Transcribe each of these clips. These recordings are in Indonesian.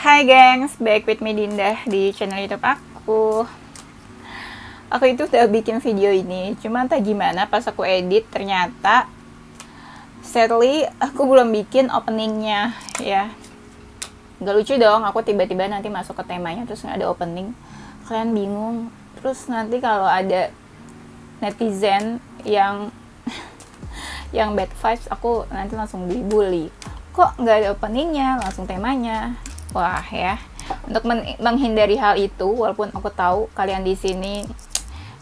Hai gengs, back with me Dinda di channel YouTube aku. Aku itu udah bikin video ini, cuma entah gimana pas aku edit ternyata sadly aku belum bikin openingnya ya. Gak lucu dong, aku tiba-tiba nanti masuk ke temanya terus nggak ada opening. Kalian bingung. Terus nanti kalau ada netizen yang yang bad vibes, aku nanti langsung dibully. Kok nggak ada openingnya, langsung temanya. Wah ya, untuk menghindari hal itu, walaupun aku tahu kalian di sini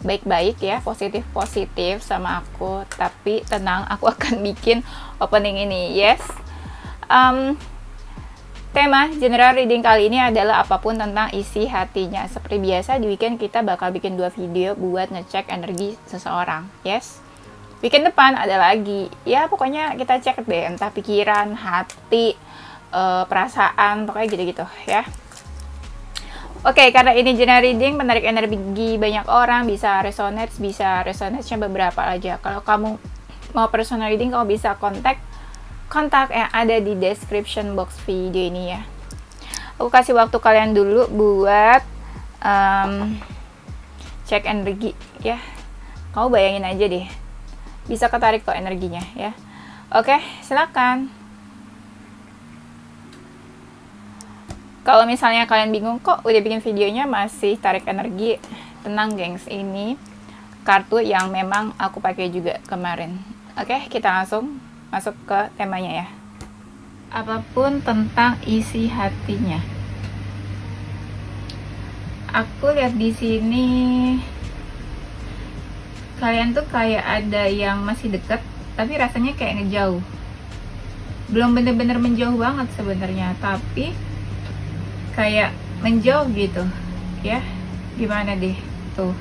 baik-baik ya, positif-positif sama aku, tapi tenang, aku akan bikin opening ini. Yes. Tema general reading kali ini adalah apapun tentang isi hatinya. Seperti biasa di weekend kita bakal bikin 2 video buat ngecek energi seseorang. Yes. Weekend depan ada lagi. Ya pokoknya kita cek deh, entah pikiran, hati, perasaan, pokoknya gitu-gitu ya. Oke, karena ini general reading, menarik energi banyak orang, bisa resonate-nya beberapa aja. Kalau kamu mau personal reading, kamu bisa kontak yang ada di description box video ini ya. Aku kasih waktu kalian dulu buat cek energi ya. Kamu bayangin aja deh, bisa ketarik kok energinya ya. Oke, silakan. Kalau misalnya kalian bingung kok udah bikin videonya masih tarik energi, tenang gengs, ini kartu yang memang aku pakai juga kemarin. Oke, kita langsung masuk ke temanya ya. Apapun tentang isi hatinya. Aku lihat di sini kalian tuh kayak ada yang masih dekat, tapi rasanya kayak ngejauh. Belum bener-bener menjauh banget sebenarnya, tapi kayak menjauh gitu ya. Gimana deh tuh,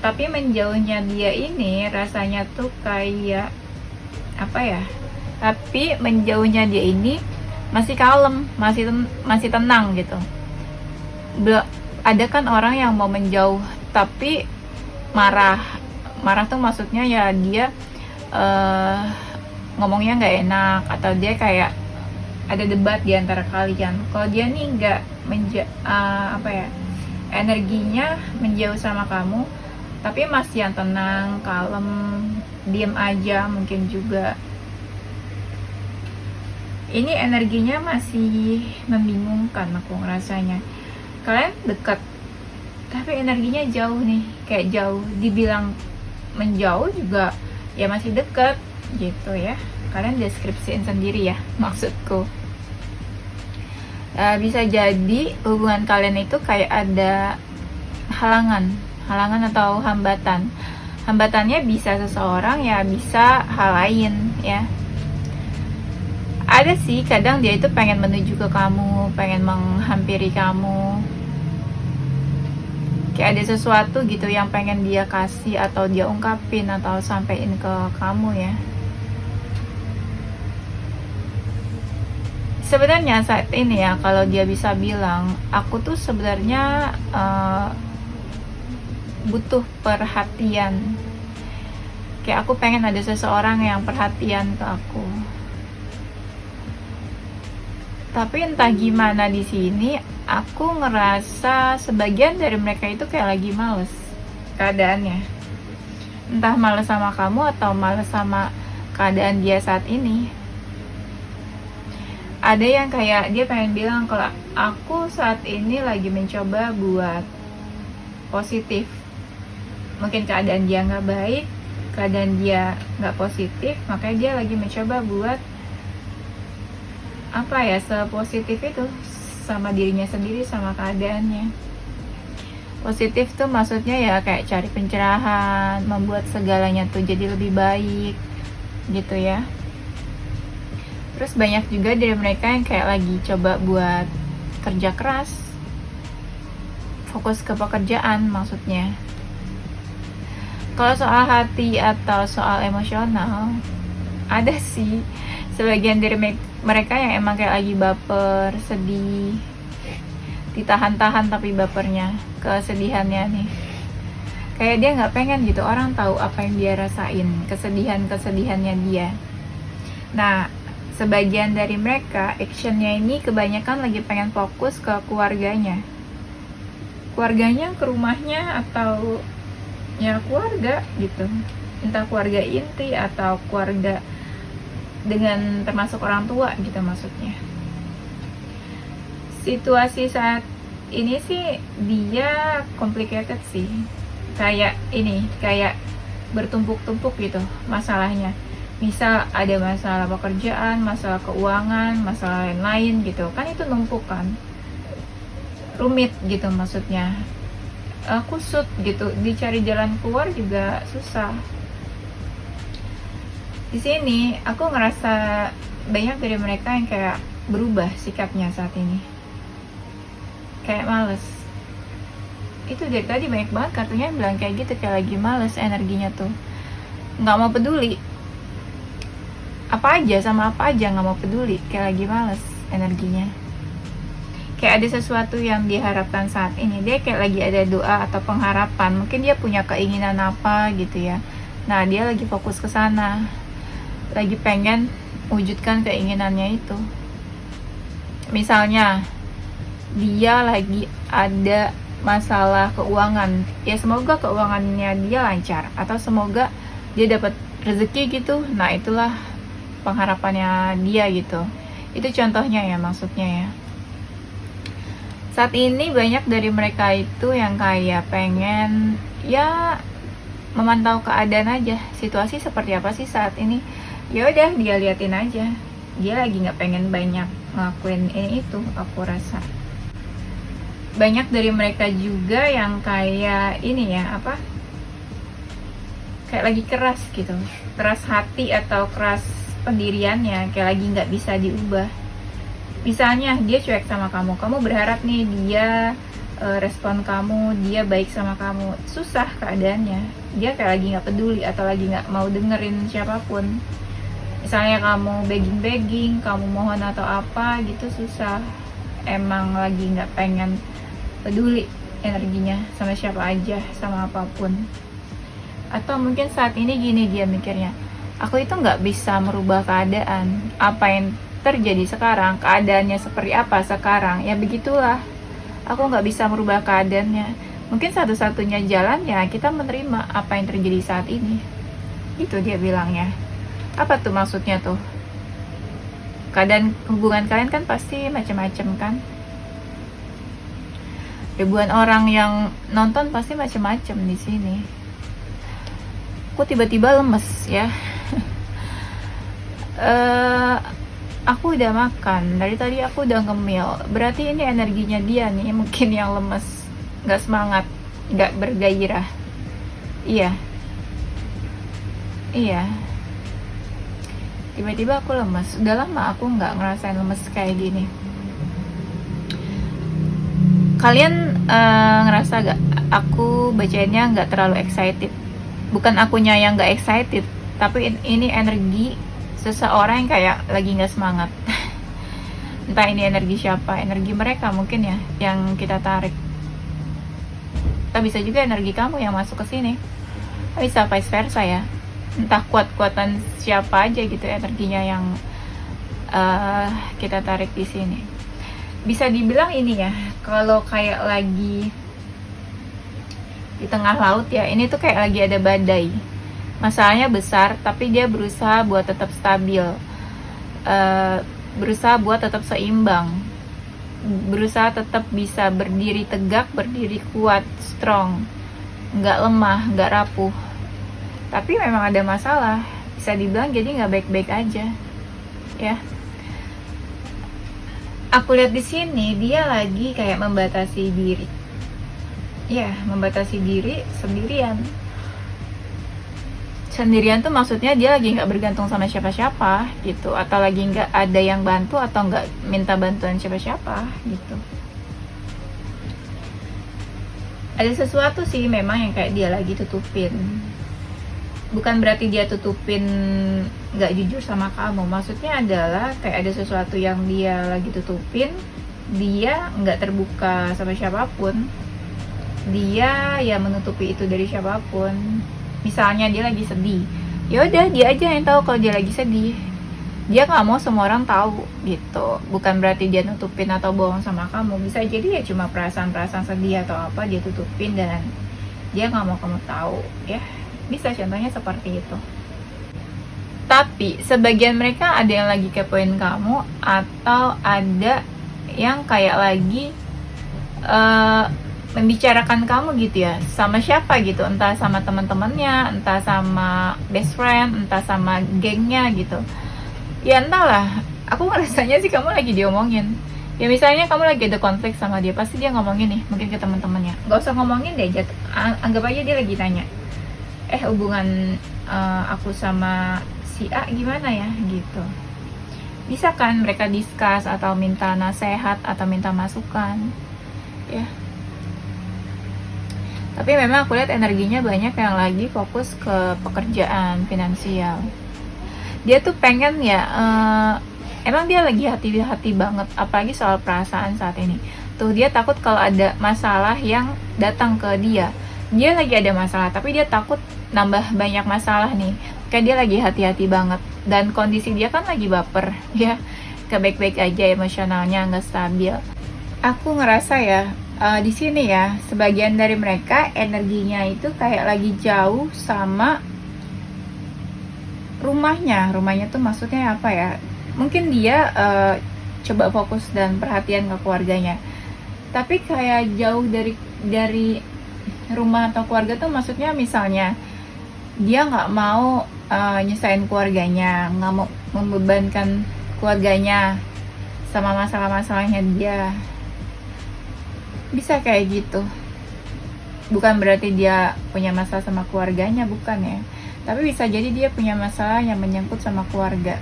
tapi menjauhnya dia ini rasanya tuh kayak apa ya, tapi menjauhnya dia ini masih kalem, masih tenang gitu. Ada kan orang yang mau menjauh tapi marah tuh maksudnya ya dia ngomongnya nggak enak, atau dia kayak ada debat di antara kalian. Kalau dia nih nggak energinya menjauh sama kamu, tapi masih yang tenang, kalem, diem aja mungkin juga. Ini energinya masih membingungkan aku ngerasanya. Kalian dekat, tapi energinya jauh nih, kayak jauh. Dibilang menjauh juga ya masih dekat gitu ya. Kalian deskripsiin sendiri ya maksudku. Bisa jadi hubungan kalian itu kayak ada halangan atau hambatan. Hambatannya bisa seseorang ya, bisa hal lain ya. Ada sih kadang dia itu pengen menuju ke kamu, pengen menghampiri kamu, kayak ada sesuatu gitu yang pengen dia kasih atau dia ungkapin atau sampein ke kamu ya. Sebenarnya saat ini ya, kalau dia bisa bilang, aku tuh sebenarnya butuh perhatian. Kayak aku pengen ada seseorang yang perhatian ke aku. Tapi entah gimana di sini, aku ngerasa sebagian dari mereka itu kayak lagi males keadaannya. Entah males sama kamu atau males sama keadaan dia saat ini. Ada yang kayak dia pengen bilang kalau aku saat ini lagi mencoba buat positif. Mungkin keadaan dia nggak baik, keadaan dia nggak positif, makanya dia lagi mencoba buat sepositif itu sama dirinya sendiri, sama keadaannya. Positif tuh maksudnya ya kayak cari pencerahan, membuat segalanya tuh jadi lebih baik gitu ya. Terus banyak juga dari mereka yang kayak lagi coba buat kerja keras, fokus ke pekerjaan maksudnya. Kalau soal hati atau soal emosional, ada sih sebagian dari mereka yang emang kayak lagi baper, sedih, ditahan-tahan tapi bapernya, kesedihannya nih. Kayak dia nggak pengen gitu orang tahu apa yang dia rasain, kesedihannya dia. Nah, sebagian dari mereka actionnya ini kebanyakan lagi pengen fokus ke keluarganya ke rumahnya, atau ya keluarga gitu, entah keluarga inti atau keluarga dengan termasuk orang tua gitu. Maksudnya situasi saat ini sih dia complicated sih, kayak bertumpuk-tumpuk gitu masalahnya. Misal ada masalah pekerjaan, masalah keuangan, masalah lain-lain gitu kan, itu numpuk kan, rumit gitu. Maksudnya kusut gitu, dicari jalan keluar juga susah. Di sini aku ngerasa banyak dari mereka yang kayak berubah sikapnya saat ini, kayak males. Itu dari tadi banyak banget kartunya yang bilang kayak gitu, kayak lagi males energinya tuh, nggak mau peduli apa aja sama apa aja, nggak mau peduli, kayak lagi males energinya. Kayak ada sesuatu yang diharapkan saat ini, dia kayak lagi ada doa atau pengharapan, mungkin dia punya keinginan apa gitu ya. Nah dia lagi fokus ke sana, lagi pengen wujudkan keinginannya itu. Misalnya dia lagi ada masalah keuangan, ya semoga keuangannya dia lancar, atau semoga dia dapat rezeki gitu. Nah itulah pengharapannya dia gitu. Itu contohnya ya, maksudnya ya. Saat ini banyak dari mereka itu yang kayak pengen ya memantau keadaan aja, situasi seperti apa sih saat ini. Ya udah dia liatin aja. Dia lagi nggak pengen banyak ngelakuin ini itu, aku rasa. Banyak dari mereka juga yang kayak ini ya, kayak lagi keras gitu, keras hati atau keras pendiriannya, kayak lagi nggak bisa diubah. Misalnya dia cuek sama kamu berharap nih dia respon kamu, dia baik sama kamu, susah keadaannya. Dia kayak lagi nggak peduli atau lagi nggak mau dengerin siapapun. Misalnya kamu begging, kamu mohon atau apa gitu, susah. Emang lagi nggak pengen peduli energinya sama siapa aja, sama apapun. Atau mungkin saat ini gini dia mikirnya, aku itu nggak bisa merubah keadaan. Apa yang terjadi sekarang, keadaannya seperti apa sekarang, ya begitulah. Aku nggak bisa merubah keadaannya. Mungkin satu-satunya jalan ya kita menerima apa yang terjadi saat ini. Itu dia bilangnya. Apa tuh maksudnya tuh? Keadaan hubungan kalian kan pasti macam-macam kan? Ribuan orang yang nonton pasti macam-macam di sini. Aku tiba-tiba lemes ya. Aku udah makan dari tadi, aku udah ngemil. Berarti ini energinya dia nih mungkin yang lemes, nggak semangat, nggak bergairah. Iya. Tiba-tiba aku lemes. Udah lama aku nggak ngerasain lemes kayak gini. Kalian ngerasa gak aku bacainnya nggak terlalu excited? Bukan akunya yang nggak excited, tapi ini energi seseorang yang kayak lagi nggak semangat. Entah ini energi siapa, energi mereka mungkin ya yang kita tarik. Atau bisa juga energi kamu yang masuk ke sini. Bisa vice versa ya. Entah kuat-kuatan siapa aja gitu energinya yang kita tarik di sini. Bisa dibilang ini ya, kalau kayak lagi di tengah laut ya, ini tuh kayak lagi ada badai. Masalahnya besar, tapi dia berusaha buat tetap stabil, berusaha buat tetap seimbang, berusaha tetap bisa berdiri tegak, berdiri kuat, strong, nggak lemah, nggak rapuh. Tapi memang ada masalah, bisa dibilang jadi nggak baik-baik aja, ya. Aku lihat di sini dia lagi kayak membatasi diri, ya, membatasi diri sendirian. Sendirian tuh maksudnya dia lagi nggak bergantung sama siapa-siapa gitu, atau lagi nggak ada yang bantu atau nggak minta bantuan siapa-siapa gitu. Ada sesuatu sih memang yang kayak dia lagi tutupin. Bukan berarti dia tutupin nggak jujur sama kamu. Maksudnya adalah kayak ada sesuatu yang dia lagi tutupin. Dia nggak terbuka sama siapapun. Dia ya menutupi itu dari siapapun. Misalnya dia lagi sedih, ya udah dia aja yang tahu kalau dia lagi sedih. dia nggak mau semua orang tahu gitu. Bukan berarti dia nutupin atau bohong sama kamu, bisa jadi ya cuma perasaan-perasaan sedih atau apa dia tutupin dan dia nggak mau kamu tahu ya, bisa contohnya seperti itu. Tapi sebagian mereka ada yang lagi kepoin kamu, atau ada yang kayak lagi membicarakan kamu gitu ya, sama siapa gitu, entah sama teman-temannya, entah sama best friend, entah sama gengnya gitu ya, entahlah. Aku ngerasanya sih kamu lagi diomongin ya. Misalnya kamu lagi ada konflik sama dia, pasti dia ngomongin nih mungkin ke teman-temannya. Gak usah ngomongin deh, anggap aja dia lagi tanya, hubungan aku sama si A gimana ya gitu. Bisa kan mereka discuss atau minta nasihat atau minta masukan ya. Tapi memang aku lihat energinya banyak yang lagi fokus ke pekerjaan, finansial. Dia tuh pengen ya, emang dia lagi hati-hati banget, apalagi soal perasaan saat ini. Tuh dia takut kalau ada masalah yang datang ke dia. Dia lagi ada masalah, tapi dia takut nambah banyak masalah nih. Kayak dia lagi hati-hati banget. Dan kondisi dia kan lagi baper, ya. Gak baik-baik aja, emosionalnya nggak stabil. Aku ngerasa ya, di sini ya, sebagian dari mereka energinya itu kayak lagi jauh sama rumahnya. Rumahnya tuh maksudnya apa ya? Mungkin dia coba fokus dan perhatian ke keluarganya. Tapi kayak jauh dari rumah atau keluarga tuh maksudnya misalnya dia nggak mau nyesain keluarganya, nggak mau membebankan keluarganya sama masalah-masalahnya dia. Bisa kayak gitu. Bukan berarti dia punya masalah sama keluarganya, bukan ya. Tapi bisa jadi dia punya masalah yang menyangkut sama keluarga.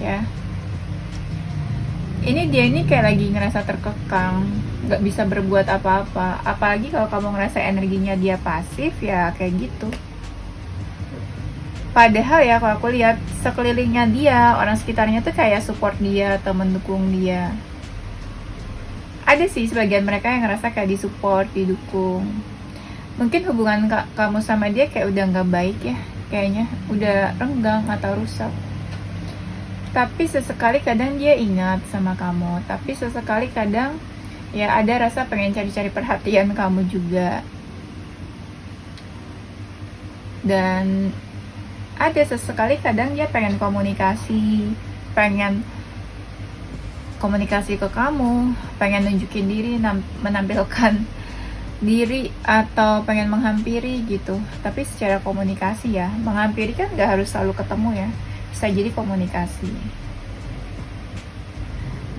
Ya. Ini dia ini kayak lagi ngerasa terkekang, nggak bisa berbuat apa-apa. Apalagi kalau kamu ngerasa energinya dia pasif, ya kayak gitu. Padahal ya kalau aku lihat sekelilingnya dia, orang sekitarnya tuh kayak support dia atau mendukung dia. Ada sih sebagian mereka yang ngerasa kayak disupport, didukung. Mungkin hubungan kamu sama dia kayak udah nggak baik ya, kayaknya udah renggang atau rusak. Tapi sesekali kadang dia ingat sama kamu, tapi sesekali kadang ya ada rasa pengen cari-cari perhatian kamu juga. Dan ada sesekali kadang dia pengen komunikasi ke kamu, pengen nunjukin diri, menampilkan diri, atau pengen menghampiri gitu. Tapi secara komunikasi ya, menghampiri kan gak harus selalu ketemu ya, bisa jadi komunikasi.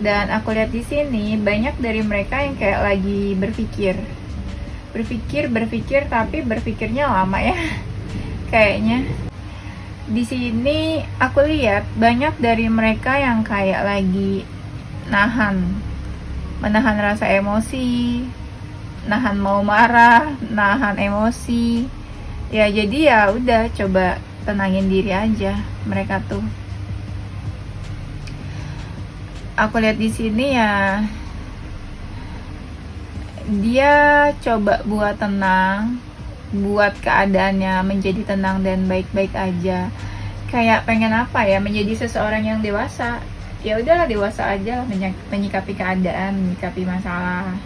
Dan aku lihat di sini banyak dari mereka yang kayak lagi berpikir, tapi berpikirnya lama ya. Kayaknya di sini aku lihat banyak dari mereka yang kayak lagi menahan rasa emosi, nahan mau marah, nahan emosi. Ya jadi ya udah, coba tenangin diri aja mereka tuh. Aku lihat di sini ya, dia coba buat tenang, buat keadaannya menjadi tenang dan baik-baik aja. Kayak pengen apa ya, menjadi seseorang yang dewasa. Ya udahlah, dewasa aja lah menyikapi keadaan, menyikapi masalah.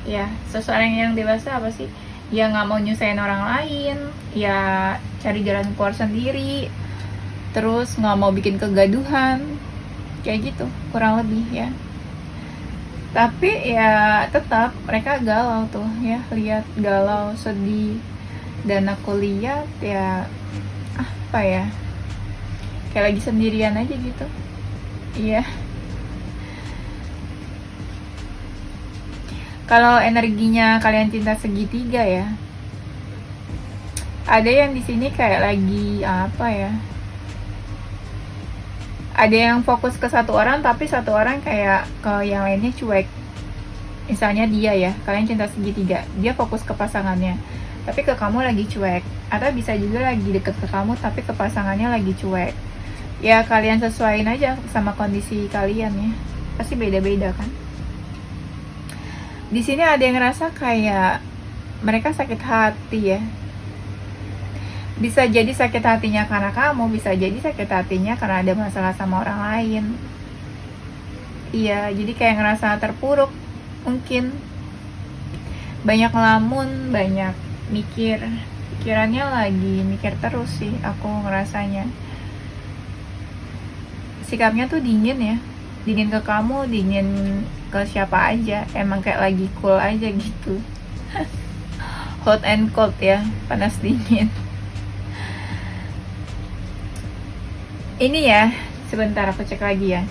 Ya, seseorang yang dewasa apa sih? Ya nggak mau nyusahin orang lain, ya cari jalan keluar sendiri, terus nggak mau bikin kegaduhan, kayak gitu kurang lebih ya. Tapi ya tetap mereka galau tuh ya, lihat galau, sedih. Dan aku lihat ya apa ya, kayak lagi sendirian aja gitu. Iya. Kalau energinya kalian cinta segitiga ya, ada yang di sini kayak lagi apa ya, ada yang fokus ke satu orang, tapi satu orang kayak ke yang lainnya cuek. Misalnya dia ya, kalian cinta segitiga, dia fokus ke pasangannya, tapi ke kamu lagi cuek. Atau bisa juga lagi deket ke kamu, tapi ke pasangannya lagi cuek. Ya kalian sesuaiin aja sama kondisi kalian ya, pasti beda-beda kan. Di sini ada yang ngerasa kayak mereka sakit hati ya. Bisa jadi sakit hatinya karena kamu, bisa jadi sakit hatinya karena ada masalah sama orang lain. Iya, jadi kayak ngerasa terpuruk mungkin. Banyak ngelamun, banyak mikir. Pikirannya lagi mikir terus sih, aku ngerasanya. Sikapnya tuh dingin ya. Dingin ke kamu, dingin ke siapa aja. Emang kayak lagi cool aja gitu. Hot and cold ya, panas dingin. Ini ya, sebentar aku cek lagi ya.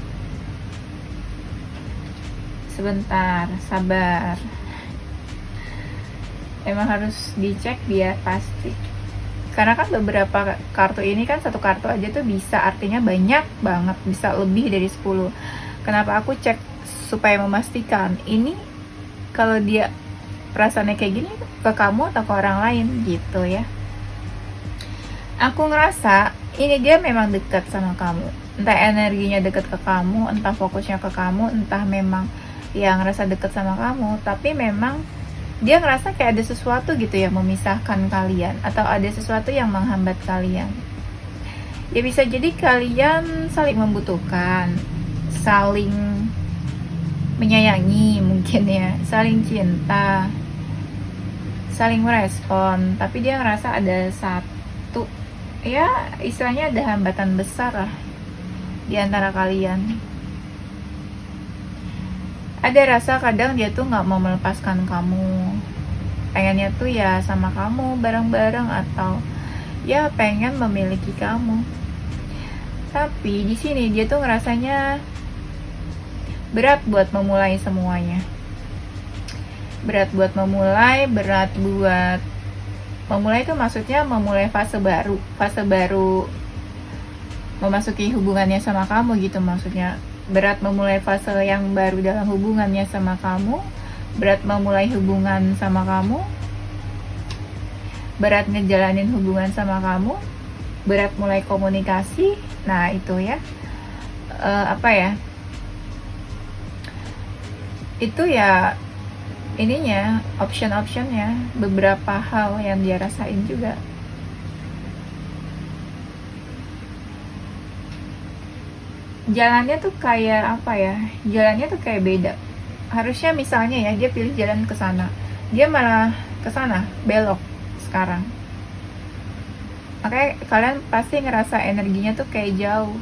Sebentar, sabar. Emang harus dicek biar pasti. Karena kan beberapa kartu ini kan satu kartu aja tuh bisa artinya banyak banget, bisa lebih dari 10. Kenapa aku cek supaya memastikan ini kalau dia perasaannya kayak gini ke kamu atau ke orang lain gitu ya. Aku ngerasa ini dia memang dekat sama kamu. Entah energinya dekat ke kamu, entah fokusnya ke kamu, entah memang yang ngerasa dekat sama kamu, tapi memang dia ngerasa kayak ada sesuatu gitu yang memisahkan kalian, atau ada sesuatu yang menghambat kalian. Ya bisa jadi kalian saling membutuhkan, saling menyayangi mungkin ya, saling cinta, saling merespon, tapi dia ngerasa ada satu, ya istilahnya ada hambatan besar lah di antara kalian. Ada rasa kadang dia tuh gak mau melepaskan kamu, pengennya tuh ya sama kamu bareng-bareng, atau ya pengen memiliki kamu. Tapi di sini dia tuh ngerasanya berat buat memulai semuanya. Berat buat memulai, berat buat memulai itu maksudnya memulai fase baru memasuki hubungannya sama kamu gitu maksudnya. Berat memulai fase yang baru dalam hubungannya sama kamu, berat memulai hubungan sama kamu, berat ngejalanin hubungan sama kamu, berat mulai komunikasi. Nah itu ya, apa ya, itu ya ininya, option-optionnya, beberapa hal yang dia rasain juga. Jalannya tuh kayak apa ya, jalannya tuh kayak beda. Harusnya misalnya ya dia pilih jalan ke sana, dia malah ke sana belok sekarang. Makanya kalian pasti ngerasa energinya tuh kayak jauh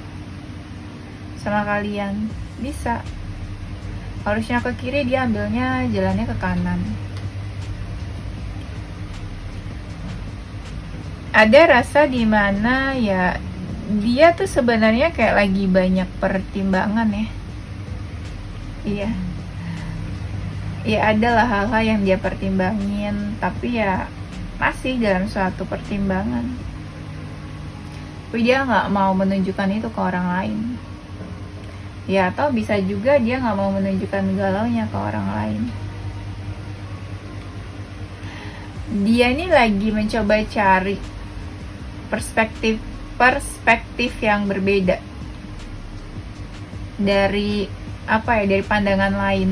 sama kalian. Bisa, harusnya ke kiri, dia ambilnya jalannya ke kanan. Ada rasa dimana ya dia tuh sebenarnya kayak lagi banyak pertimbangan ya. Iya, ya adalah hal-hal yang dia pertimbangin, tapi ya masih dalam suatu pertimbangan. Tapi dia nggak mau menunjukkan itu ke orang lain. Ya atau bisa juga dia nggak mau menunjukkan galaunya ke orang lain. Dia ini lagi mencoba cari perspektif yang berbeda dari apa ya, dari pandangan lain.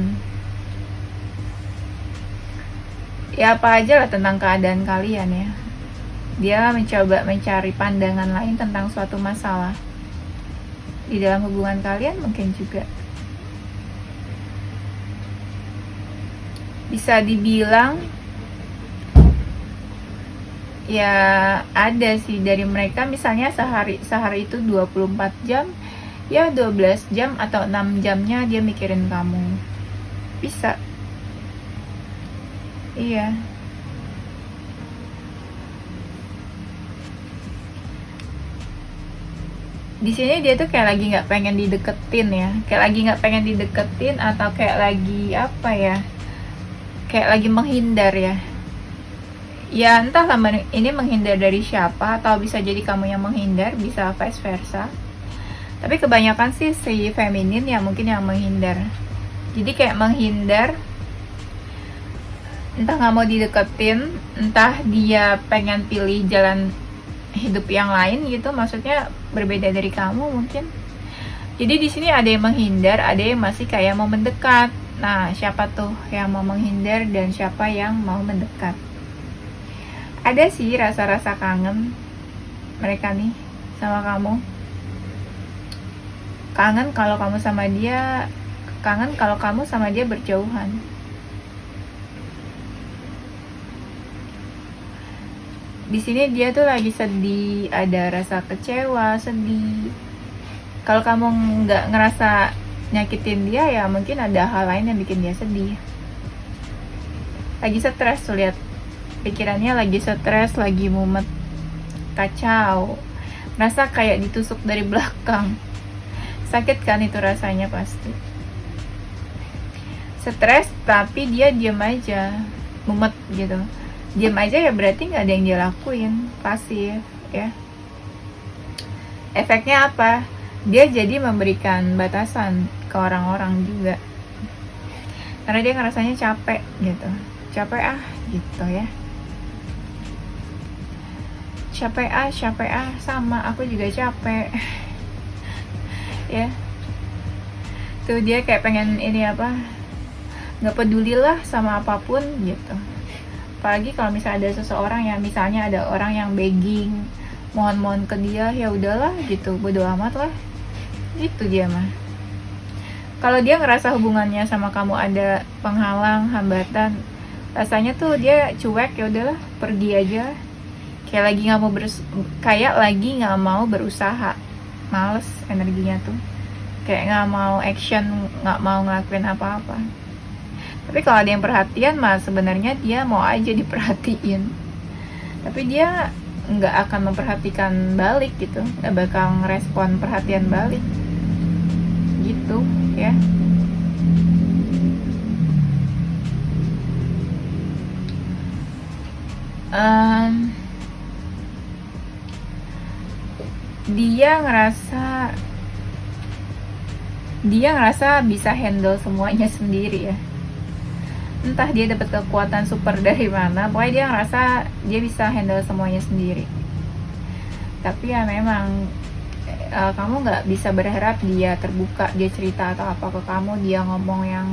Ya apa aja lah tentang keadaan kalian ya. Dia mencoba mencari pandangan lain tentang suatu masalah di dalam hubungan kalian mungkin juga. Bisa dibilang ya ada sih dari mereka, misalnya sehari itu 24 jam, ya 12 jam atau 6 jamnya dia mikirin kamu. Bisa. Iya. Di sini dia tuh kayak lagi nggak pengen dideketin ya, kayak lagi nggak pengen dideketin, atau kayak lagi apa ya, kayak lagi menghindar ya. Ya entahlah ini menghindar dari siapa, atau bisa jadi kamu yang menghindar, bisa vice versa. Tapi kebanyakan sih si feminin ya mungkin yang menghindar. Jadi kayak menghindar, entah nggak mau dideketin, entah dia pengen pilih jalan hidup yang lain gitu, maksudnya berbeda dari kamu mungkin. Jadi di sini ada yang menghindar, ada yang masih kayak mau mendekat. Nah, siapa tuh yang mau menghindar dan siapa yang mau mendekat? Ada sih rasa-rasa kangen, mereka nih sama kamu. Kangen kalau kamu sama dia berjauhan. Di sini dia tuh lagi sedih, ada rasa kecewa, sedih. Kalau kamu nggak ngerasa nyakitin dia, ya mungkin ada hal lain yang bikin dia sedih. Lagi stres tuh, lihat pikirannya lagi stres, lagi mumet, kacau, rasa kayak ditusuk dari belakang. Sakit kan itu rasanya pasti. Stres tapi dia diam aja, mumet gitu. Diam aja ya berarti nggak ada yang dia lakuin, pasif ya. Efeknya apa? Dia jadi memberikan batasan ke orang-orang juga, karena dia ngerasanya capek gitu. Capek gitu ya. Capek sama aku juga capek. Ya. Tuh dia kayak pengen ini apa? Nggak peduli lah sama apapun gitu. Apalagi kalau misalnya ada seseorang yang misalnya ada orang yang begging, mohon-mohon ke dia, ya udahlah gitu, bodo amat lah. Gitu dia mah. Kalau dia ngerasa hubungannya sama kamu ada penghalang, hambatan, rasanya tuh dia cuek, ya udahlah, pergi aja. Kayak lagi nggak mau berusaha, males energinya tuh. Kayak nggak mau action, nggak mau ngelakuin apa-apa. Tapi kalau ada yang perhatian mah sebenarnya dia mau aja diperhatiin. Tapi dia nggak akan memperhatikan balik gitu, nggak bakal ngerespon perhatian balik. Gitu ya. Dia ngerasa bisa handle semuanya sendiri ya. Entah dia dapat kekuatan super dari mana, pokoknya dia ngerasa dia bisa handle semuanya sendiri. Tapi ya memang kamu nggak bisa berharap dia terbuka, dia cerita atau apa ke kamu, dia ngomong yang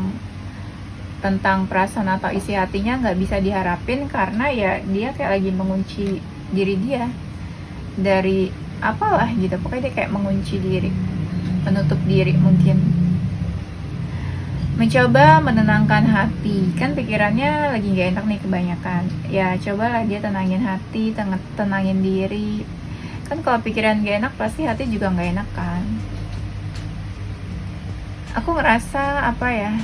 tentang perasaan atau isi hatinya, nggak bisa diharapin, karena ya dia kayak lagi mengunci diri dia dari apalah gitu. Pokoknya dia kayak mengunci diri, menutup diri mungkin. Mencoba menenangkan hati, kan pikirannya lagi gak enak nih kebanyakan. Ya cobalah dia tenangin hati, tenangin diri. Kan kalau pikiran gak enak pasti hati juga gak enak kan. Aku ngerasa apa ya,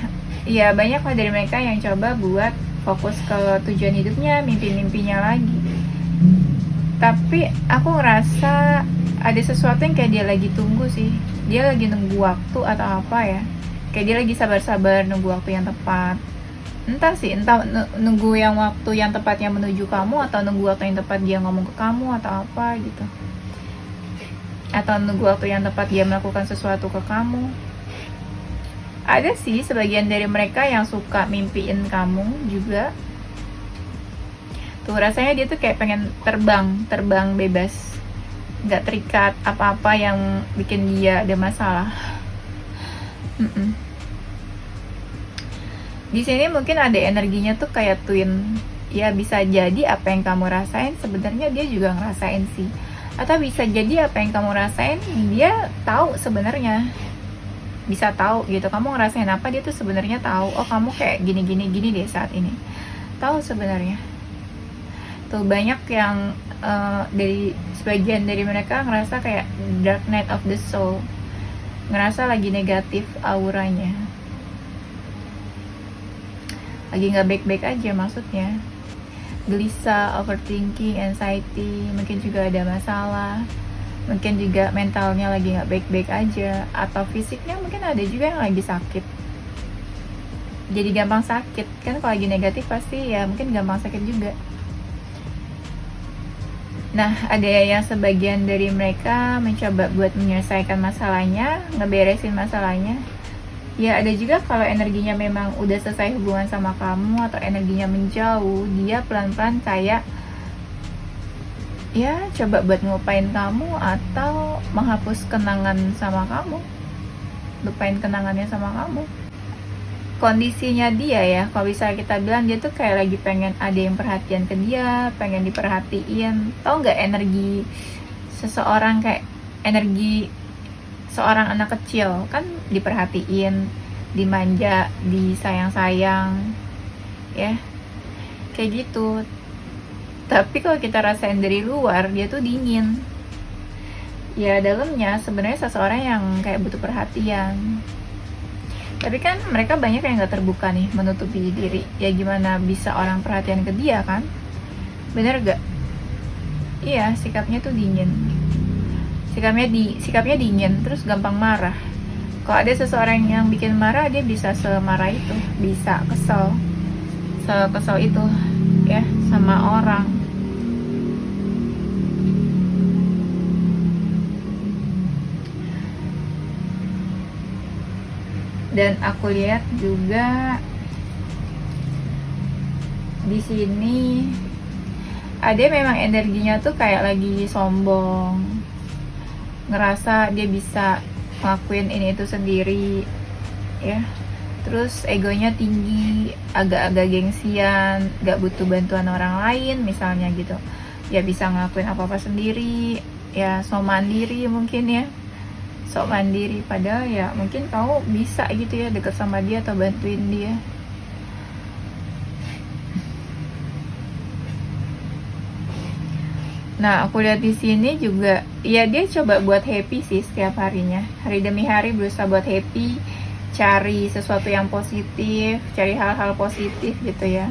ya banyak lah dari mereka yang coba buat fokus ke tujuan hidupnya, mimpi-mimpinya lagi. Tapi aku ngerasa ada sesuatu yang kayak dia lagi tunggu sih. Dia lagi nunggu waktu atau apa ya, kayak dia lagi sabar-sabar nunggu waktu yang tepat. Entah nunggu yang waktu yang tepatnya menuju kamu, atau nunggu waktu yang tepat dia ngomong ke kamu atau apa gitu, atau nunggu waktu yang tepat dia melakukan sesuatu ke kamu. Ada sih sebagian dari mereka yang suka mimpiin kamu juga. Tuh rasanya dia tuh kayak pengen terbang bebas, nggak terikat apa-apa yang bikin dia ada masalah. Di sini mungkin ada energinya tuh kayak twin. Ya bisa jadi apa yang kamu rasain sebenarnya dia juga ngerasain sih. Atau bisa jadi apa yang kamu rasain dia tahu sebenarnya. Bisa tahu gitu. Kamu ngerasain apa, dia tuh sebenarnya tahu. Oh, kamu kayak gini deh saat ini. Tahu sebenarnya. Tuh banyak yang dari sebagian dari mereka ngerasa kayak dark night of the soul. Ngerasa lagi negatif auranya, lagi nggak baik-baik aja maksudnya. Gelisah, overthinking, anxiety, mungkin juga ada masalah. Mungkin juga mentalnya lagi nggak baik-baik aja. Atau fisiknya mungkin ada juga yang lagi sakit. Jadi gampang sakit. Kan kalau lagi negatif pasti ya mungkin gampang sakit juga. Nah, ada yang sebagian dari mereka mencoba buat menyelesaikan masalahnya, ngeberesin masalahnya. Ya ada juga kalau energinya memang udah selesai hubungan sama kamu atau energinya menjauh, dia pelan-pelan kayak ya coba buat ngelupain kamu atau menghapus kenangan sama kamu, lupain kenangannya sama kamu. Kondisinya dia ya, kalau bisa kita bilang dia tuh kayak lagi pengen ada yang perhatian ke dia, pengen diperhatiin. Tau nggak energi seseorang kayak energi seorang anak kecil kan, diperhatiin, dimanja, disayang-sayang, ya kayak gitu. Tapi kalau kita rasain dari luar, dia tuh dingin. Ya dalamnya sebenarnya seseorang yang kayak butuh perhatian. Tapi kan mereka banyak yang gak terbuka nih, menutupi diri. Ya gimana bisa orang perhatian ke dia kan? Bener gak? Iya, sikapnya tuh dingin. Sikapnya dingin, terus gampang marah. Kalau ada seseorang yang bikin marah, dia bisa semarah itu, bisa kesel itu ya sama orang. Dan aku lihat juga di sini ada memang energinya tuh kayak lagi sombong, ngerasa dia bisa ngelakuin ini itu sendiri, ya. Terus egonya tinggi, agak-agak gengsian, gak butuh bantuan orang lain misalnya gitu. Ya bisa ngelakuin apa-apa sendiri, ya so mandiri mungkin ya. Sok mandiri, padahal ya mungkin kamu bisa gitu ya deket sama dia atau bantuin dia. Nah, aku lihat di sini juga, ya dia coba buat happy sih setiap harinya. Hari demi hari berusaha buat happy, cari sesuatu yang positif, cari hal-hal positif gitu ya.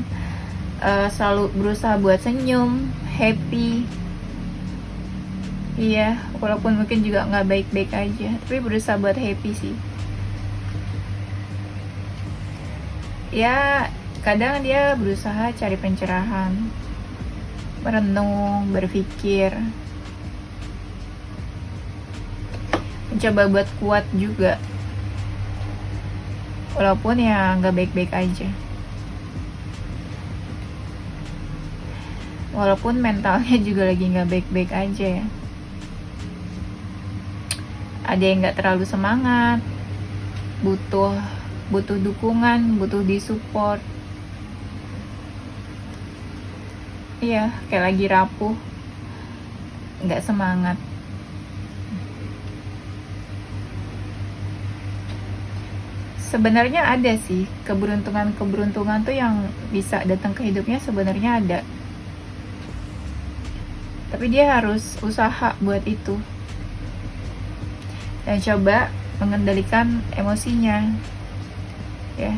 Selalu berusaha buat senyum, happy. Iya, walaupun mungkin juga nggak baik-baik aja, tapi berusaha buat happy sih. Ya, kadang dia berusaha cari pencerahan, merenung, berpikir, mencoba buat kuat juga, walaupun ya nggak baik-baik aja, walaupun mentalnya juga lagi nggak baik-baik aja ya. Ada yang nggak terlalu semangat, butuh dukungan, butuh disupport. Iya, kayak lagi rapuh, nggak semangat. Sebenarnya ada sih keberuntungan tuh yang bisa datang ke hidupnya, sebenarnya ada. Tapi dia harus usaha buat itu. Dan coba mengendalikan emosinya. Ya.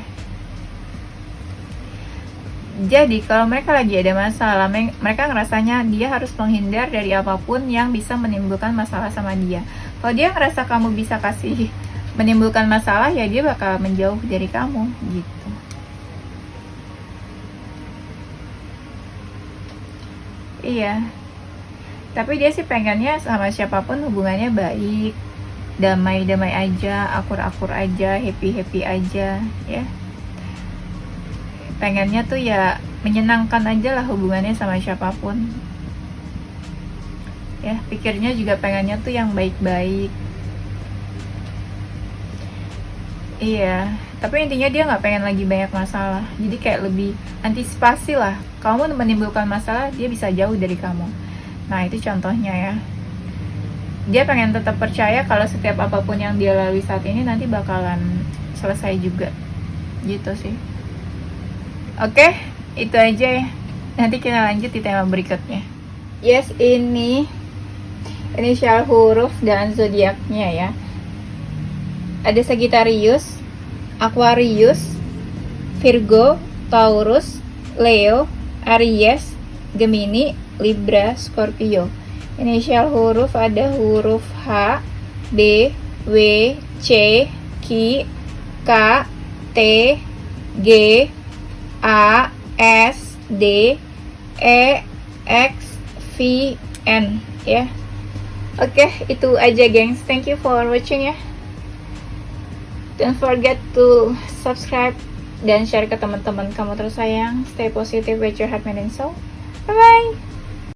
Jadi kalau mereka lagi ada masalah, mereka ngerasanya dia harus menghindar dari apapun yang bisa menimbulkan masalah sama dia. Kalau dia ngerasa kamu bisa kasih menimbulkan masalah, ya dia bakal menjauh dari kamu gitu. Iya. Tapi dia sih pengennya sama siapapun hubungannya baik, damai-damai aja, akur-akur aja, happy-happy aja ya. Pengennya tuh ya menyenangkan aja lah hubungannya sama siapapun ya. Pikirnya juga pengennya tuh yang baik-baik. Iya, tapi intinya dia nggak pengen lagi banyak masalah. Jadi kayak lebih antisipasi lah. Kamu menimbulkan masalah, dia bisa jauh dari kamu. Nah itu contohnya ya. Dia pengen tetap percaya kalau setiap apapun yang dia lalui saat ini nanti bakalan selesai juga gitu sih. Oke, itu aja ya. Nanti kita lanjut di tema berikutnya. Yes, ini inisial huruf dan zodiaknya ya. Ada Sagittarius, Aquarius, Virgo, Taurus, Leo, Aries, Gemini, Libra, Scorpio. Inisial huruf ada huruf H, B, W, C, Q, K, T, G, A, S, D, E, X, V, N ya. Oke, itu aja gengs. Thank you for watching ya. Don't forget to subscribe dan share ke teman-teman kamu tersayang. Stay positive with your heart, mind, and soul. Bye bye.